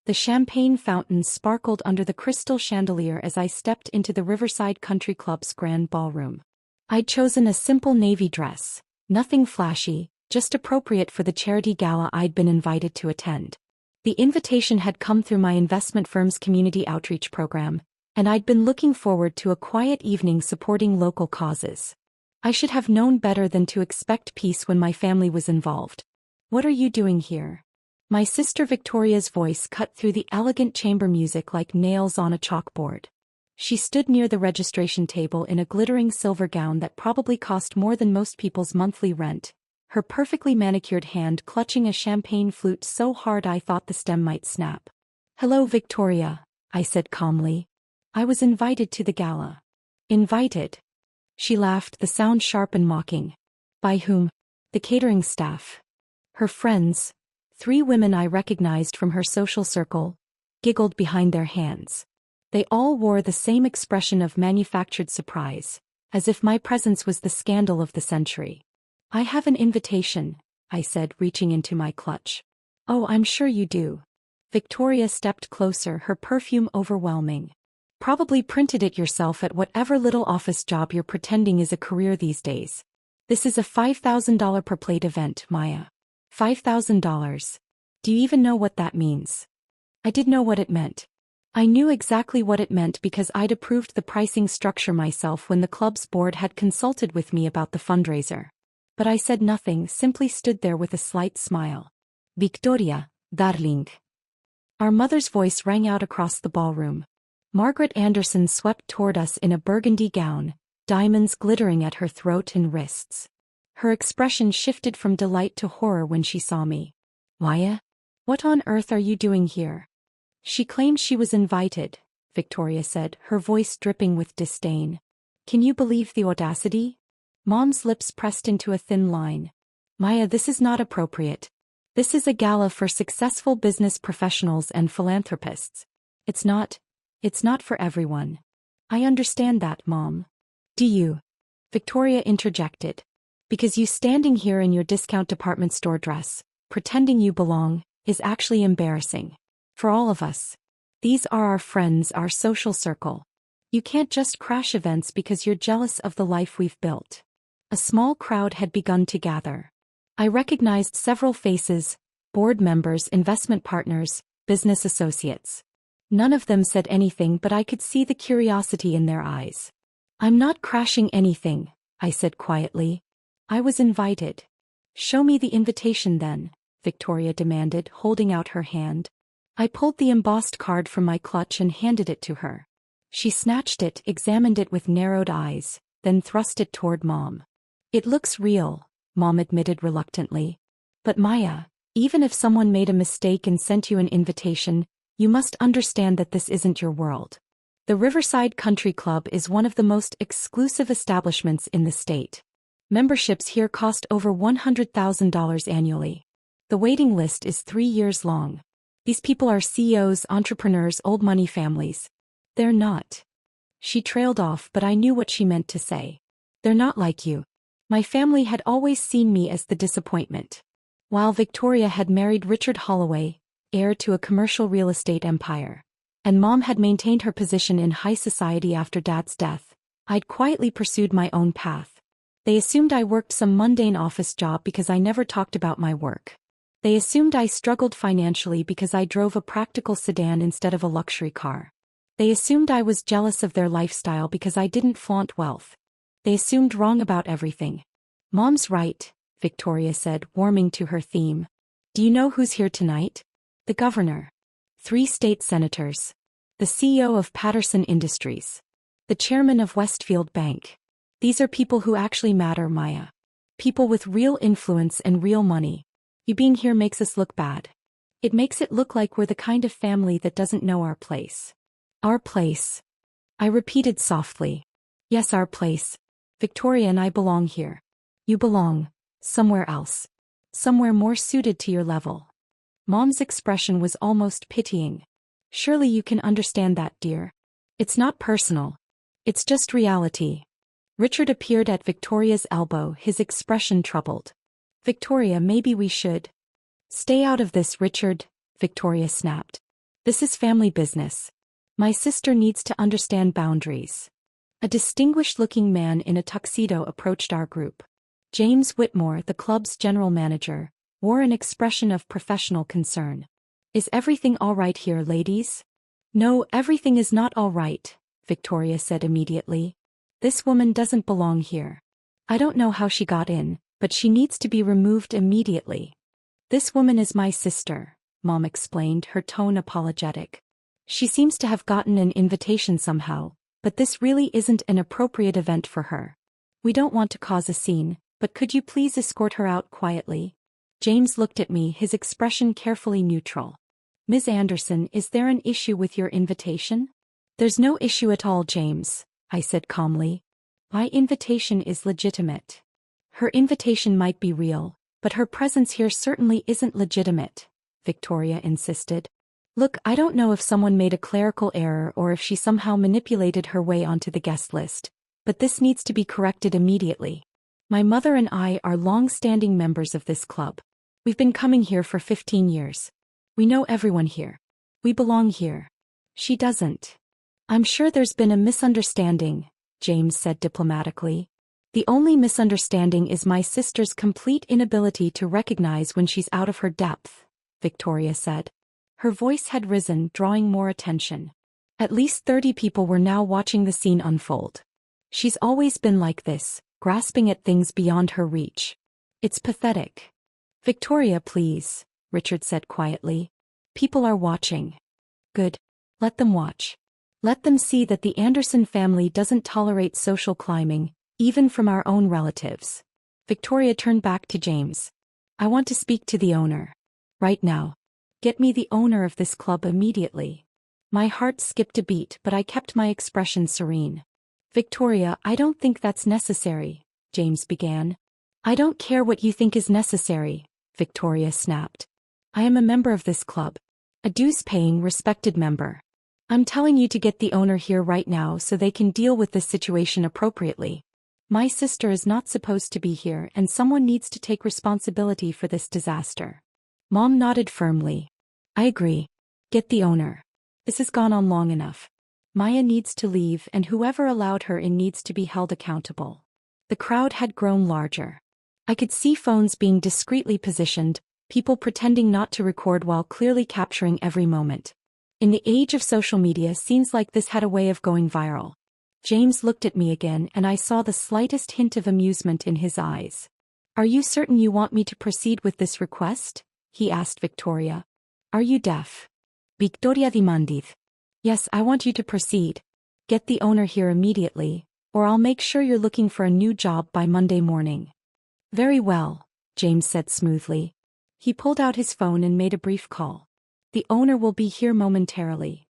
The champagne fountains sparkled under the crystal chandelier as I stepped into the Riverside Country Club's grand ballroom. I'd chosen a simple navy dress, nothing flashy, just appropriate for the charity gala I'd been invited to attend. The invitation had come through my investment firm's community outreach program, and I'd been looking forward to a quiet evening supporting local causes. I should have known better than to expect peace when my family was involved. "What are you doing here?" My sister Victoria's voice cut through the elegant chamber music like nails on a chalkboard. She stood near the registration table in a glittering silver gown that probably cost more than most people's monthly rent, her perfectly manicured hand clutching a champagne flute so hard I thought the stem might snap. "Hello, Victoria," I said calmly. "I was invited to the gala." "Invited?" She laughed, the sound sharp and mocking. "By whom?" "The catering staff." Her friends, 3 women I recognized from her social circle, giggled behind their hands. They all wore the same expression of manufactured surprise, as if my presence was the scandal of the century. "I have an invitation," I said, reaching into my clutch. "Oh, I'm sure you do." Victoria stepped closer, her perfume overwhelming. "Probably printed it yourself at whatever little office job you're pretending is a career these days. This is a $5,000 per plate event, Maya." $5,000. Do you even know what that means? I did know what it meant. I knew exactly what it meant because I'd approved the pricing structure myself when the club's board had consulted with me about the fundraiser. But I said nothing, simply stood there with a slight smile. "Victoria, darling." Our mother's voice rang out across the ballroom. Margaret Anderson swept toward us in a burgundy gown, diamonds glittering at her throat and wrists. Her expression shifted from delight to horror when she saw me. "Maya? What on earth are you doing here?" "She claimed she was invited," Victoria said, her voice dripping with disdain. "Can you believe the audacity?" Mom's lips pressed into a thin line. "Maya, this is not appropriate. This is a gala for successful business professionals and philanthropists. It's not for everyone." "I understand that, Mom." "Do you?" Victoria interjected. "Because you standing here in your discount department store dress, pretending you belong, is actually embarrassing. For all of us. These are our friends, our social circle. You can't just crash events because you're jealous of the life we've built." A small crowd had begun to gather. I recognized several faces: board members, investment partners, business associates. None of them said anything, but I could see the curiosity in their eyes. "I'm not crashing anything," I said quietly. "I was invited." "Show me the invitation then," Victoria demanded, holding out her hand. I pulled the embossed card from my clutch and handed it to her. She snatched it, examined it with narrowed eyes, then thrust it toward Mom. "It looks real," Mom admitted reluctantly. "But Maya, even if someone made a mistake and sent you an invitation, you must understand that this isn't your world. The Riverside Country Club is one of the most exclusive establishments in the state. Memberships here cost over $100,000 annually. The waiting list is 3 years long. These people are CEOs, entrepreneurs, old money families. They're not." She trailed off, but I knew what she meant to say. "They're not like you." My family had always seen me as the disappointment. While Victoria had married Richard Holloway, heir to a commercial real estate empire, and Mom had maintained her position in high society after Dad's death, I'd quietly pursued my own path. They assumed I worked some mundane office job because I never talked about my work. They assumed I struggled financially because I drove a practical sedan instead of a luxury car. They assumed I was jealous of their lifestyle because I didn't flaunt wealth. They assumed wrong about everything. "Mom's right," Victoria said, warming to her theme. "Do you know who's here tonight? The governor. 3 state senators. The CEO of Patterson Industries. The chairman of Westfield Bank. These are people who actually matter, Maya. People with real influence and real money. You being here makes us look bad. It makes it look like we're the kind of family that doesn't know our place." "Our place," I repeated softly. "Yes, our place. Victoria and I belong here. You belong somewhere else. Somewhere more suited to your level." Mom's expression was almost pitying. "Surely you can understand that, dear. It's not personal. It's just reality." Richard appeared at Victoria's elbow, his expression troubled. "Victoria, maybe we should." "Stay out of this, Richard," Victoria snapped. This is family business. My sister needs to understand boundaries. A distinguished-looking man in a tuxedo approached our group. James Whitmore, the club's general manager, wore an expression of professional concern. Is everything all right here, ladies? No, everything is not all right, Victoria said immediately. This woman doesn't belong here. I don't know how she got in, but she needs to be removed immediately. This woman is my sister, Mom explained, her tone apologetic. She seems to have gotten an invitation somehow, but this really isn't an appropriate event for her. We don't want to cause a scene, but could you please escort her out quietly? James looked at me, his expression carefully neutral. Ms. Anderson, is there an issue with your invitation? There's no issue at all, James, I said calmly. My invitation is legitimate. Her invitation might be real, but her presence here certainly isn't legitimate, Victoria insisted. Look, I don't know if someone made a clerical error or if she somehow manipulated her way onto the guest list, but this needs to be corrected immediately. My mother and I are long-standing members of this club. We've been coming here for 15 years. We know everyone here. We belong here. She doesn't. I'm sure there's been a misunderstanding, James said diplomatically. The only misunderstanding is my sister's complete inability to recognize when she's out of her depth, Victoria said. Her voice had risen, drawing more attention. At least 30 people were now watching the scene unfold. She's always been like this, grasping at things beyond her reach. It's pathetic. Victoria, please, Richard said quietly. People are watching. Good. Let them watch. Let them see that the Anderson family doesn't tolerate social climbing, even from our own relatives. Victoria turned back to James. I want to speak to the owner. Right now. Get me the owner of this club immediately. My heart skipped a beat, but I kept my expression serene. Victoria, I don't think that's necessary, James began. I don't care what you think is necessary, Victoria snapped. I am a member of this club. A dues-paying, respected member. I'm telling you to get the owner here right now so they can deal with this situation appropriately. My sister is not supposed to be here and someone needs to take responsibility for this disaster. Mom nodded firmly. I agree. Get the owner. This has gone on long enough. Maya needs to leave and whoever allowed her in needs to be held accountable. The crowd had grown larger. I could see phones being discreetly positioned, people pretending not to record while clearly capturing every moment. In the age of social media, scenes like this had a way of going viral. James looked at me again and I saw the slightest hint of amusement in his eyes. Are you certain you want me to proceed with this request? He asked Victoria. Are you deaf? Victoria demanded. Yes, I want you to proceed. Get the owner here immediately, or I'll make sure you're looking for a new job by Monday morning. Very well, James said smoothly. He pulled out his phone and made a brief call. The owner will be here momentarily.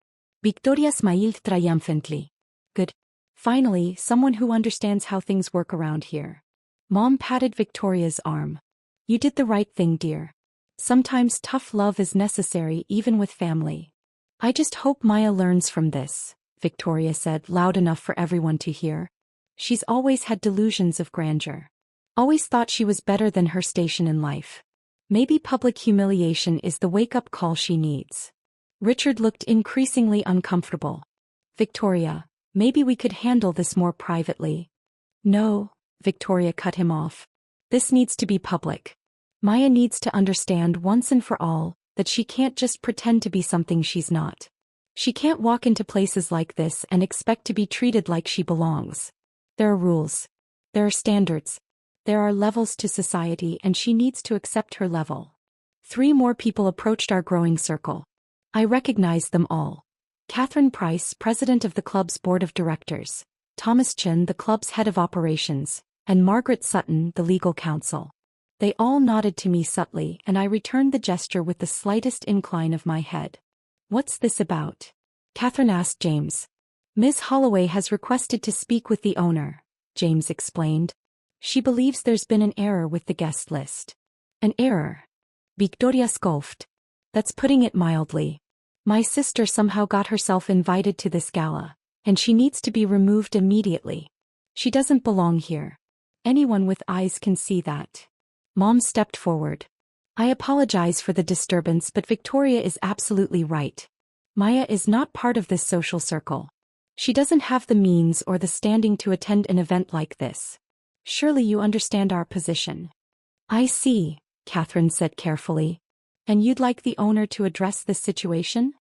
Victoria smiled triumphantly. Good. Finally, someone who understands how things work around here. Mom patted Victoria's arm. You did the right thing, dear. Sometimes tough love is necessary even with family. I just hope Maya learns from this, Victoria said, loud enough for everyone to hear. She's always had delusions of grandeur. Always thought she was better than her station in life. Maybe public humiliation is the wake-up call she needs. Richard looked increasingly uncomfortable. Victoria, maybe we could handle this more privately. No, Victoria cut him off. This needs to be public. Maya needs to understand once and for all that she can't just pretend to be something she's not. She can't walk into places like this and expect to be treated like she belongs. There are rules. There are standards. There are levels to society and she needs to accept her level. 3 more people approached our growing circle. I recognized them all. Catherine Price, president of the club's board of directors, Thomas Chin, the club's head of operations, and Margaret Sutton, the legal counsel. They all nodded to me subtly and I returned the gesture with the slightest incline of my head. What's this about? Catherine asked James. Ms. Holloway has requested to speak with the owner, James explained. She believes there's been an error with the guest list. An error? Victoria scoffed. That's putting it mildly. My sister somehow got herself invited to this gala, and she needs to be removed immediately. She doesn't belong here. Anyone with eyes can see that. Mom stepped forward. I apologize for the disturbance, but Victoria is absolutely right. Maya is not part of this social circle. She doesn't have the means or the standing to attend an event like this. Surely you understand our position. I see, Catherine said carefully. And you'd like the owner to address this situation?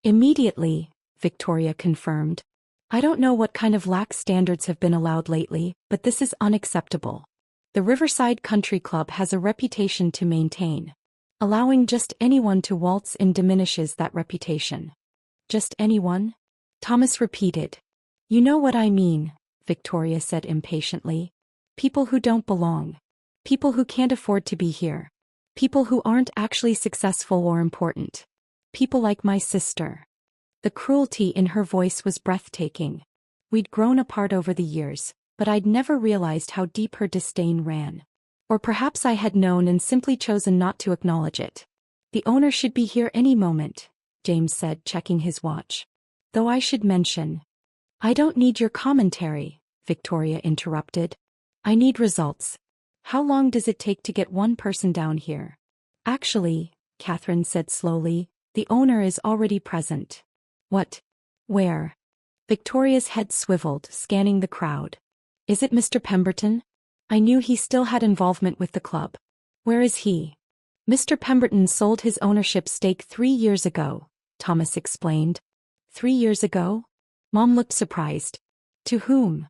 Immediately, Victoria confirmed. I don't know what kind of lax standards have been allowed lately, but this is unacceptable. The Riverside Country Club has a reputation to maintain. Allowing just anyone to waltz in diminishes that reputation. Just anyone? Thomas repeated. You know what I mean, Victoria said impatiently. People who don't belong. People who can't afford to be here. People who aren't actually successful or important. People like my sister. The cruelty in her voice was breathtaking. We'd grown apart over the years, but I'd never realized how deep her disdain ran. Or perhaps I had known and simply chosen not to acknowledge it. The owner should be here any moment, James said, checking his watch. Though I should mention. I don't need your commentary, Victoria interrupted. I need results. How long does it take to get one person down here? Actually, Catherine said slowly, the owner is already present. What? Where? Victoria's head swiveled, scanning the crowd. Is it Mr. Pemberton? I knew he still had involvement with the club. Where is he? Mr. Pemberton sold his ownership stake 3 years ago, Thomas explained. 3 years ago? Mom looked surprised. To whom?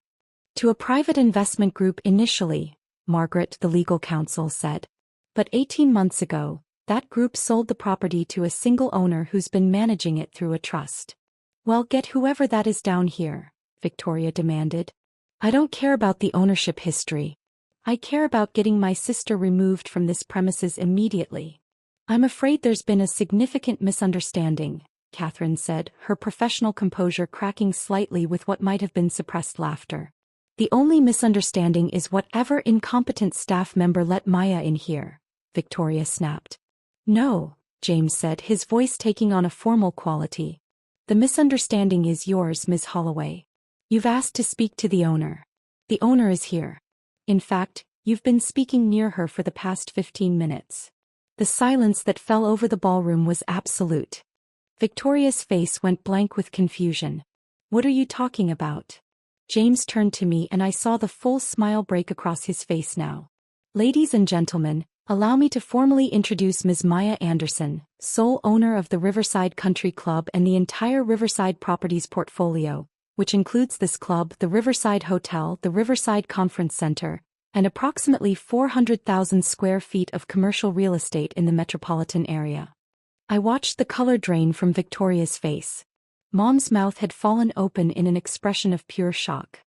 To a private investment group initially, Margaret, the legal counsel, said. But 18 months ago, that group sold the property to a single owner who's been managing it through a trust. Well, get whoever that is down here, Victoria demanded. I don't care about the ownership history. I care about getting my sister removed from this premises immediately. I'm afraid there's been a significant misunderstanding, Catherine said, her professional composure cracking slightly with what might have been suppressed laughter. The only misunderstanding is whatever incompetent staff member let Maya in here, Victoria snapped. No, James said, his voice taking on a formal quality. The misunderstanding is yours, Ms. Holloway. You've asked to speak to the owner. The owner is here. In fact, you've been speaking near her for the past 15 minutes. The silence that fell over the ballroom was absolute. Victoria's face went blank with confusion. What are you talking about? James turned to me and I saw the full smile break across his face now. Ladies and gentlemen, allow me to formally introduce Ms. Maya Anderson, sole owner of the Riverside Country Club and the entire Riverside Properties portfolio, which includes this club, the Riverside Hotel, the Riverside Conference Center, and approximately 400,000 square feet of commercial real estate in the metropolitan area. I watched the color drain from Victoria's face. Mom's mouth had fallen open in an expression of pure shock.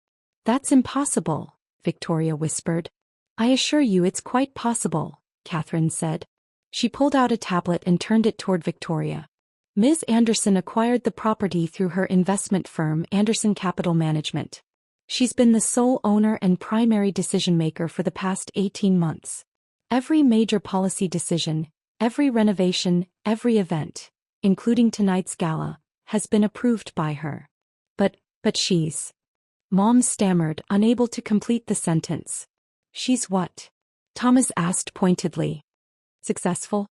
That's impossible, Victoria whispered. I assure you it's quite possible, Catherine said. She pulled out a tablet and turned it toward Victoria. Ms. Anderson acquired the property through her investment firm Anderson Capital Management. She's been the sole owner and primary decision-maker for the past 18 months. Every major policy decision, every renovation, every event, including tonight's gala, has been approved by her. But she's... Mom stammered, unable to complete the sentence. She's what? Thomas asked pointedly. Successful?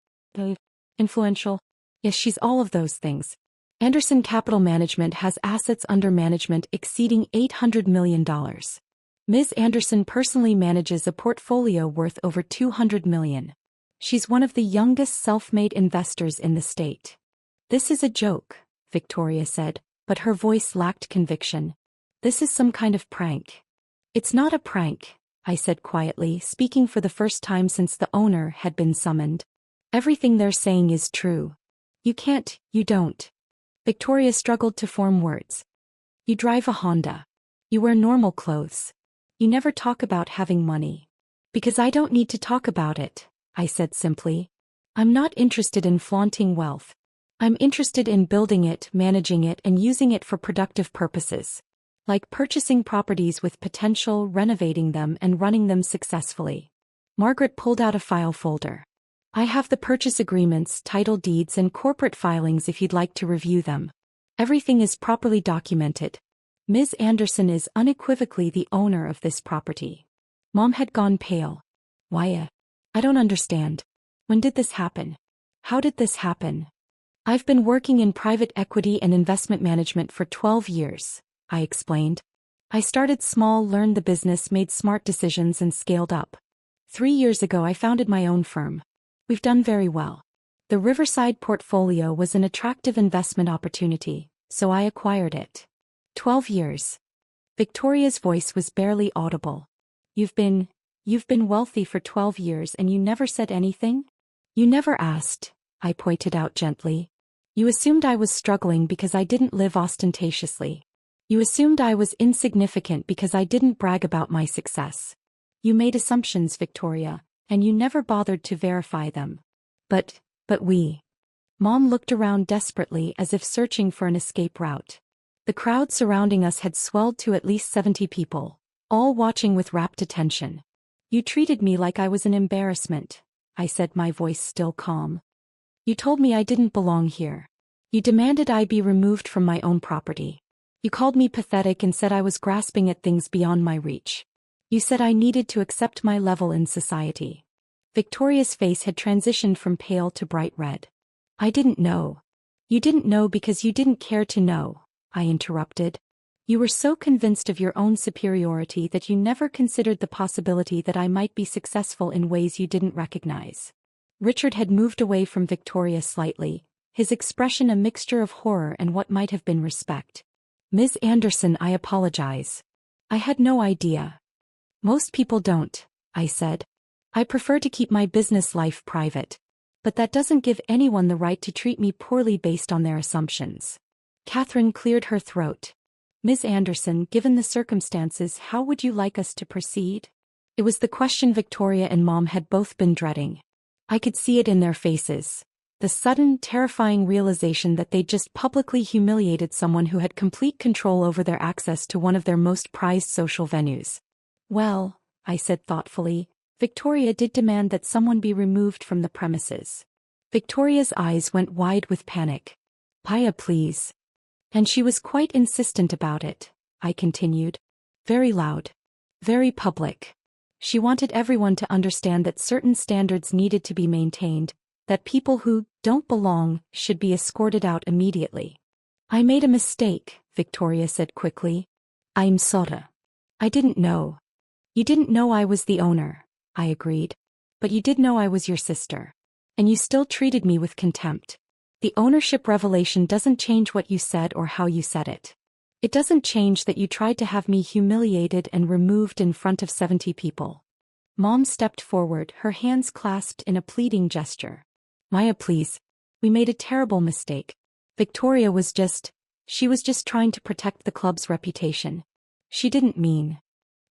Influential? Yes, she's all of those things. Anderson Capital Management has assets under management exceeding $800 million. Ms. Anderson personally manages a portfolio worth over $200 million. She's one of the youngest self-made investors in the state. This is a joke, Victoria said, but her voice lacked conviction. This is some kind of prank. It's not a prank, I said quietly, speaking for the first time since the owner had been summoned. Everything they're saying is true. You don't. Victoria struggled to form words. You drive a Honda. You wear normal clothes. You never talk about having money. Because I don't need to talk about it, I said simply. I'm not interested in flaunting wealth. I'm interested in building it, managing it, and using it for productive purposes. Like purchasing properties with potential, renovating them, and running them successfully. Margaret pulled out a file folder. I have the purchase agreements, title deeds, and corporate filings if you'd like to review them. Everything is properly documented. Ms. Anderson is unequivocally the owner of this property. Mom had gone pale. Why? I don't understand. When did this happen? How did this happen? I've been working in private equity and investment management for 12 years, I explained. I started small, learned the business, made smart decisions, and scaled up. 3 years ago, I founded my own firm. We've done very well. The Riverside portfolio was an attractive investment opportunity, so I acquired it. 12 years. Victoria's voice was barely audible. You've been wealthy for 12 years and you never said anything? You never asked, I pointed out gently. You assumed I was struggling because I didn't live ostentatiously. You assumed I was insignificant because I didn't brag about my success. You made assumptions, Victoria, and you never bothered to verify them. But we. Mom looked around desperately as if searching for an escape route. The crowd surrounding us had swelled to at least 70 people, all watching with rapt attention. You treated me like I was an embarrassment, I said, my voice still calm. You told me I didn't belong here. You demanded I be removed from my own property. You called me pathetic and said I was grasping at things beyond my reach. You said I needed to accept my level in society. Victoria's face had transitioned from pale to bright red. I didn't know. You didn't know because you didn't care to know, I interrupted. You were so convinced of your own superiority that you never considered the possibility that I might be successful in ways you didn't recognize. Richard had moved away from Victoria slightly, his expression a mixture of horror and what might have been respect. Ms. Anderson, I apologize. I had no idea. Most people don't, I said. I prefer to keep my business life private. But that doesn't give anyone the right to treat me poorly based on their assumptions. Catherine cleared her throat. Ms. Anderson, given the circumstances, how would you like us to proceed? It was the question Victoria and Mom had both been dreading. I could see it in their faces. The sudden, terrifying realization that they'd just publicly humiliated someone who had complete control over their access to one of their most prized social venues. Well, I said thoughtfully, Victoria did demand that someone be removed from the premises. Victoria's eyes went wide with panic. Paya, please. And she was quite insistent about it, I continued. Very loud. Very public. She wanted everyone to understand that certain standards needed to be maintained, that people who don't belong should be escorted out immediately. I made a mistake, Victoria said quickly. I'm sorry. I didn't know. You didn't know I was the owner, I agreed. But you did know I was your sister. And you still treated me with contempt. The ownership revelation doesn't change what you said or how you said it. It doesn't change that you tried to have me humiliated and removed in front of 70 people. Mom stepped forward, her hands clasped in a pleading gesture. Maya, please. We made a terrible mistake. Victoria was just trying to protect the club's reputation. She didn't mean.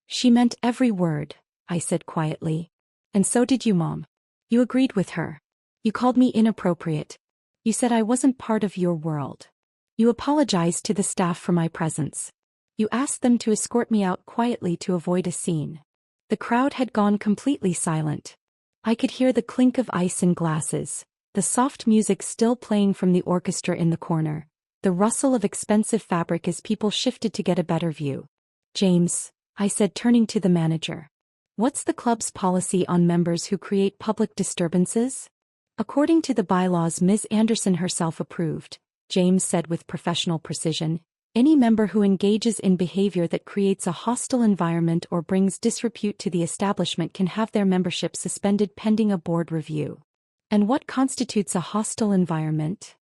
She meant every word, I said quietly. And so did you, Mom. You agreed with her. You called me inappropriate. You said I wasn't part of your world. You apologized to the staff for my presence. You asked them to escort me out quietly to avoid a scene. The crowd had gone completely silent. I could hear the clink of ice in glasses, the soft music still playing from the orchestra in the corner, the rustle of expensive fabric as people shifted to get a better view. James, I said, turning to the manager. What's the club's policy on members who create public disturbances? According to the bylaws Ms. Anderson herself approved, James said with professional precision, any member who engages in behavior that creates a hostile environment or brings disrepute to the establishment can have their membership suspended pending a board review. And what constitutes a hostile environment?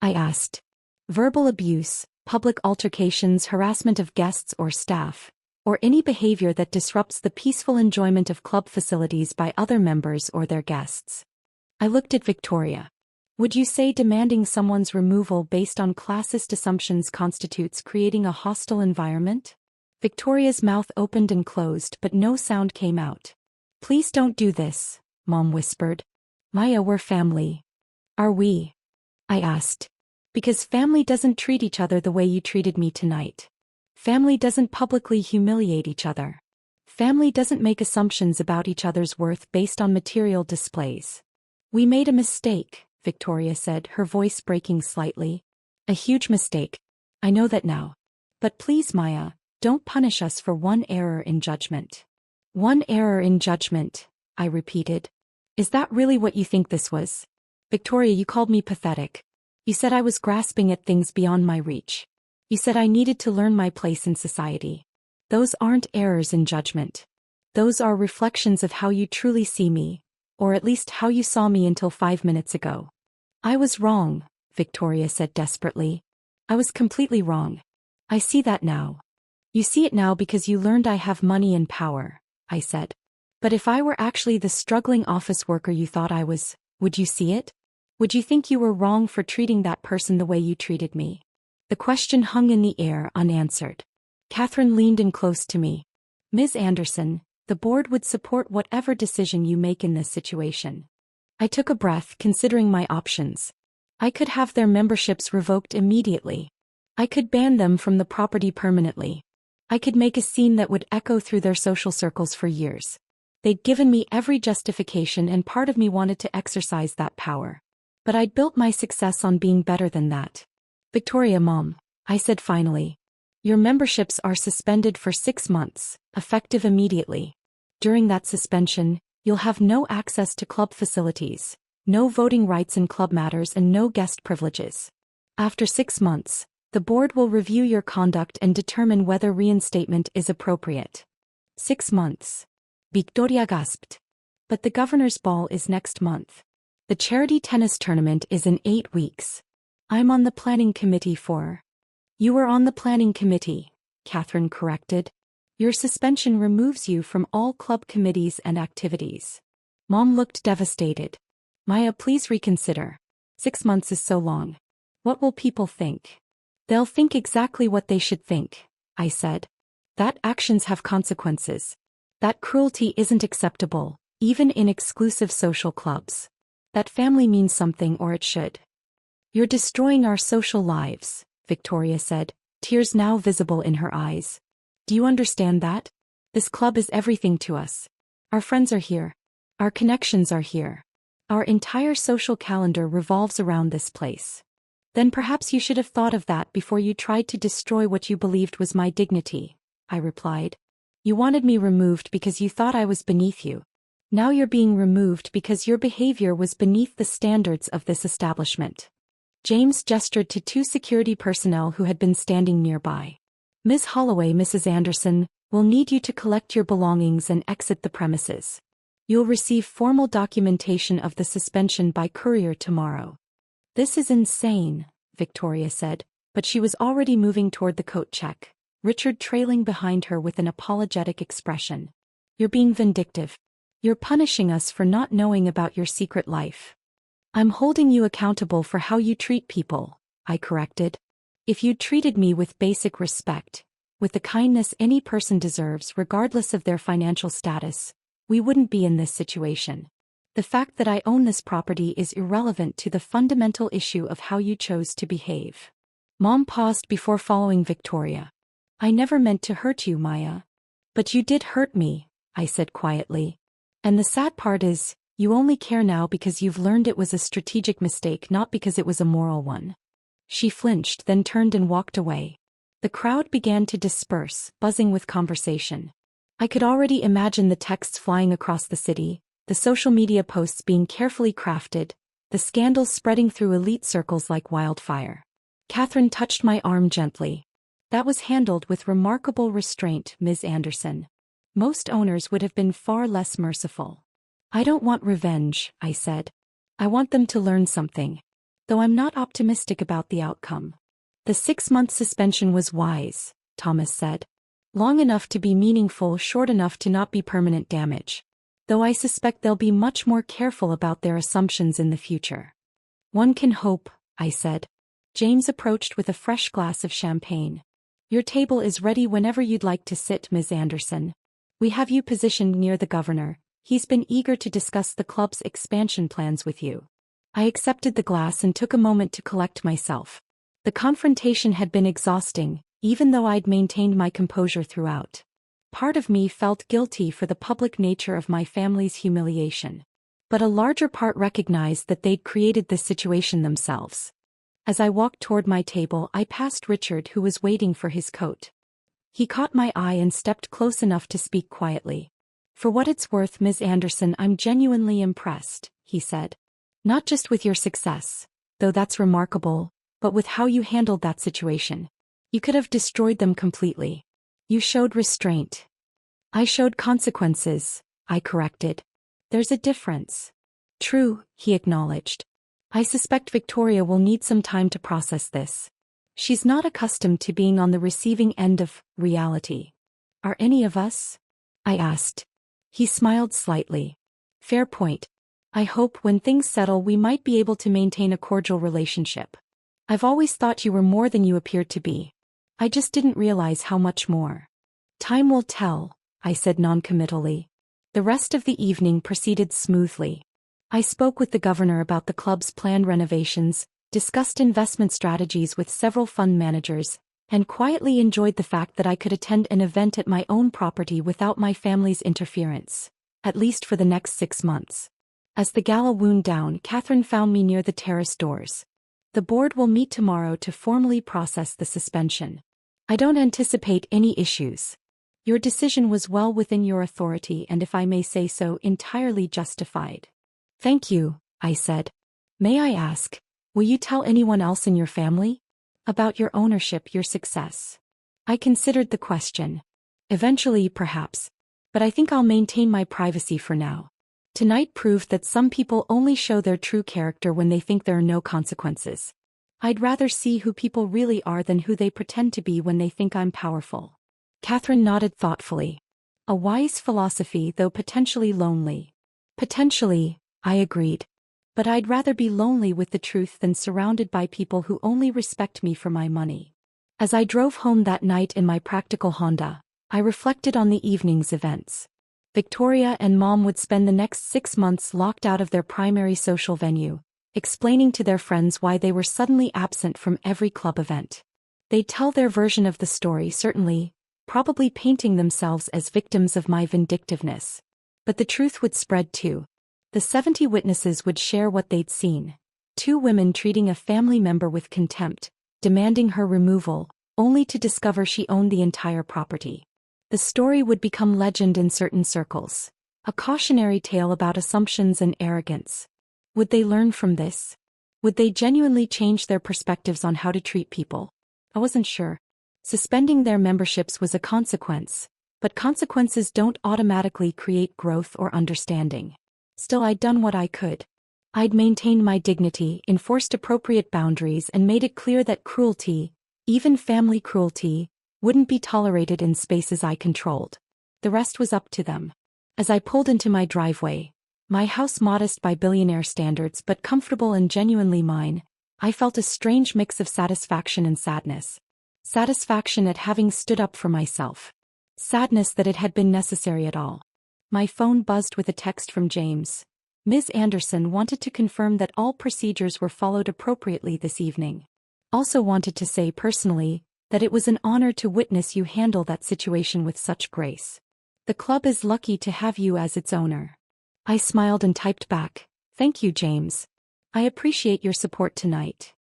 I asked. Verbal abuse, public altercations, harassment of guests or staff, or any behavior that disrupts the peaceful enjoyment of club facilities by other members or their guests. I looked at Victoria. Would you say demanding someone's removal based on classist assumptions constitutes creating a hostile environment? Victoria's mouth opened and closed, but no sound came out. Please don't do this, Mom whispered. Maya, we're family. Are we? I asked. Because family doesn't treat each other the way you treated me tonight. Family doesn't publicly humiliate each other. Family doesn't make assumptions about each other's worth based on material displays. We made a mistake, Victoria said, her voice breaking slightly. A huge mistake. I know that now. But please, Maya, don't punish us for one error in judgment. One error in judgment, I repeated. Is that really what you think this was? Victoria, you called me pathetic. You said I was grasping at things beyond my reach. You said I needed to learn my place in society. Those aren't errors in judgment. Those are reflections of how you truly see me, or at least how you saw me until 5 minutes ago. I was wrong, Victoria said desperately. I was completely wrong. I see that now. You see it now because you learned I have money and power, I said. But if I were actually the struggling office worker you thought I was, would you see it? Would you think you were wrong for treating that person the way you treated me? The question hung in the air unanswered. Catherine leaned in close to me. Ms. Anderson, the board would support whatever decision you make in this situation. I took a breath, considering my options. I could have their memberships revoked immediately. I could ban them from the property permanently. I could make a scene that would echo through their social circles for years. They'd given me every justification and part of me wanted to exercise that power. But I'd built my success on being better than that. Victoria, Mom, I said finally. Your memberships are suspended for 6 months, effective immediately. During that suspension, you'll have no access to club facilities, no voting rights in club matters and no guest privileges. After 6 months, the board will review your conduct and determine whether reinstatement is appropriate. 6 months. Victoria gasped. But the governor's ball is next month. The charity tennis tournament is in 8 weeks. I'm on the planning committee for. You were on the planning committee, Catherine corrected. Your suspension removes you from all club committees and activities. Mom looked devastated. Maya, please reconsider. 6 months is so long. What will people think? They'll think exactly what they should think, I said. That actions have consequences. That cruelty isn't acceptable, even in exclusive social clubs. That family means something, or it should. You're destroying our social lives, Victoria said, tears now visible in her eyes. Do you understand that? This club is everything to us. Our friends are here. Our connections are here. Our entire social calendar revolves around this place. Then perhaps you should have thought of that before you tried to destroy what you believed was my dignity, I replied. You wanted me removed because you thought I was beneath you. Now you're being removed because your behavior was beneath the standards of this establishment. James gestured to 2 security personnel who had been standing nearby. Ms. Holloway, Mrs. Anderson, will need you to collect your belongings and exit the premises. You'll receive formal documentation of the suspension by courier tomorrow. This is insane, Victoria said, but she was already moving toward the coat check, Richard trailing behind her with an apologetic expression. You're being vindictive. You're punishing us for not knowing about your secret life. I'm holding you accountable for how you treat people, I corrected. If you'd treated me with basic respect, with the kindness any person deserves regardless of their financial status, we wouldn't be in this situation. The fact that I own this property is irrelevant to the fundamental issue of how you chose to behave. Mom paused before following Victoria. I never meant to hurt you, Maya. But you did hurt me, I said quietly. And the sad part is, you only care now because you've learned it was a strategic mistake, not because it was a moral one. She flinched, then turned and walked away. The crowd began to disperse, buzzing with conversation. I could already imagine the texts flying across the city, the social media posts being carefully crafted, the scandals spreading through elite circles like wildfire. Catherine touched my arm gently. That was handled with remarkable restraint, Ms. Anderson. Most owners would have been far less merciful. I don't want revenge, I said. I want them to learn something. Though I'm not optimistic about the outcome. The 6-month suspension was wise, Thomas said. Long enough to be meaningful, short enough to not be permanent damage. Though I suspect they'll be much more careful about their assumptions in the future. One can hope, I said. James approached with a fresh glass of champagne. Your table is ready whenever you'd like to sit, Ms. Anderson. We have you positioned near the governor. He's been eager to discuss the club's expansion plans with you. I accepted the glass and took a moment to collect myself. The confrontation had been exhausting, even though I'd maintained my composure throughout. Part of me felt guilty for the public nature of my family's humiliation. But a larger part recognized that they'd created this situation themselves. As I walked toward my table, I passed Richard, who was waiting for his coat. He caught my eye and stepped close enough to speak quietly. For what it's worth, Ms. Anderson, I'm genuinely impressed, he said. Not just with your success, though that's remarkable, but with how you handled that situation. You could have destroyed them completely. You showed restraint. I showed consequences, I corrected. There's a difference. True, he acknowledged. I suspect Victoria will need some time to process this. She's not accustomed to being on the receiving end of reality. Are any of us? I asked. He smiled slightly. Fair point. I hope when things settle we might be able to maintain a cordial relationship. I've always thought you were more than you appeared to be. I just didn't realize how much more. Time will tell, I said noncommittally. The rest of the evening proceeded smoothly. I spoke with the governor about the club's planned renovations, discussed investment strategies with several fund managers, and quietly enjoyed the fact that I could attend an event at my own property without my family's interference, at least for the next 6 months. As the gala wound down, Catherine found me near the terrace doors. The board will meet tomorrow to formally process the suspension. I don't anticipate any issues. Your decision was well within your authority and, if I may say so, entirely justified. Thank you, I said. May I ask, will you tell anyone else in your family? About your ownership, your success? I considered the question. Eventually, perhaps. But I think I'll maintain my privacy for now. Tonight proved that some people only show their true character when they think there are no consequences. I'd rather see who people really are than who they pretend to be when they think I'm powerful. Catherine nodded thoughtfully. A wise philosophy, though potentially lonely. Potentially, I agreed. But I'd rather be lonely with the truth than surrounded by people who only respect me for my money. As I drove home that night in my practical Honda, I reflected on the evening's events. Victoria and Mom would spend the next 6 months locked out of their primary social venue, explaining to their friends why they were suddenly absent from every club event. They'd tell their version of the story, certainly, probably painting themselves as victims of my vindictiveness. But the truth would spread too. The 70 witnesses would share what they'd seen. 2 women treating a family member with contempt, demanding her removal, only to discover she owned the entire property. The story would become legend in certain circles. A cautionary tale about assumptions and arrogance. Would they learn from this? Would they genuinely change their perspectives on how to treat people? I wasn't sure. Suspending their memberships was a consequence, but consequences don't automatically create growth or understanding. Still, I'd done what I could. I'd maintained my dignity, enforced appropriate boundaries, and made it clear that cruelty, even family cruelty, wouldn't be tolerated in spaces I controlled. The rest was up to them. As I pulled into my driveway, my house modest by billionaire standards but comfortable and genuinely mine, I felt a strange mix of satisfaction and sadness. Satisfaction at having stood up for myself. Sadness that it had been necessary at all. My phone buzzed with a text from James. Ms. Anderson wanted to confirm that all procedures were followed appropriately this evening. Also wanted to say personally that it was an honor to witness you handle that situation with such grace. The club is lucky to have you as its owner. I smiled and typed back, "Thank you, James. I appreciate your support tonight."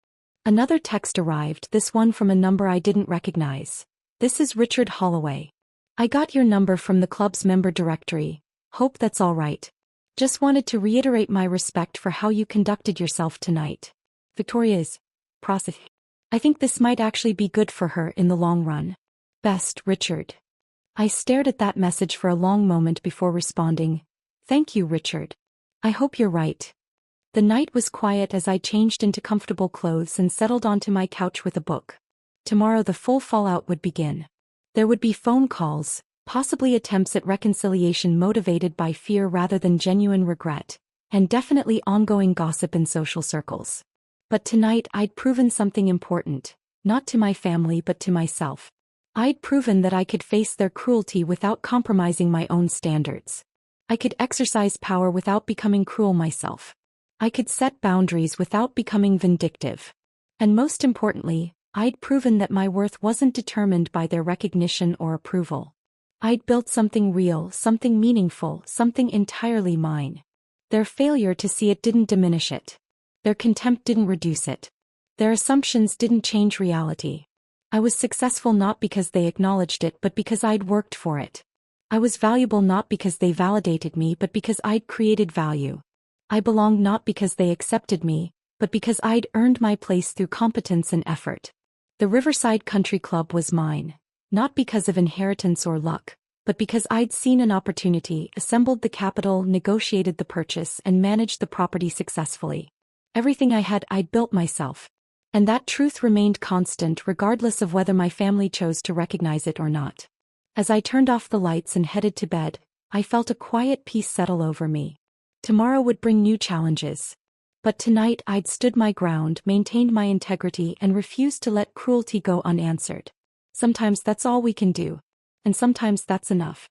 Another text arrived, this one from a number I didn't recognize. "This is Richard Holloway. I got your number from the club's member directory. Hope that's all right. Just wanted to reiterate my respect for how you conducted yourself tonight. Victoria's process. I think this might actually be good for her in the long run. Best, Richard." I stared at that message for a long moment before responding, "Thank you, Richard. I hope you're right." The night was quiet as I changed into comfortable clothes and settled onto my couch with a book. Tomorrow the full fallout would begin. There would be phone calls, possibly attempts at reconciliation motivated by fear rather than genuine regret, and definitely ongoing gossip in social circles. But tonight I'd proven something important, not to my family but to myself. I'd proven that I could face their cruelty without compromising my own standards. I could exercise power without becoming cruel myself. I could set boundaries without becoming vindictive. And most importantly, I'd proven that my worth wasn't determined by their recognition or approval. I'd built something real, something meaningful, something entirely mine. Their failure to see it didn't diminish it. Their contempt didn't reduce it. Their assumptions didn't change reality. I was successful not because they acknowledged it but because I'd worked for it. I was valuable not because they validated me but because I'd created value. I belonged not because they accepted me, but because I'd earned my place through competence and effort. The Riverside Country Club was mine, not because of inheritance or luck, but because I'd seen an opportunity, assembled the capital, negotiated the purchase, and managed the property successfully. Everything I had, I'd built myself. And that truth remained constant regardless of whether my family chose to recognize it or not. As I turned off the lights and headed to bed, I felt a quiet peace settle over me. Tomorrow would bring new challenges. But tonight I'd stood my ground, maintained my integrity, and refused to let cruelty go unanswered. Sometimes that's all we can do. And sometimes that's enough.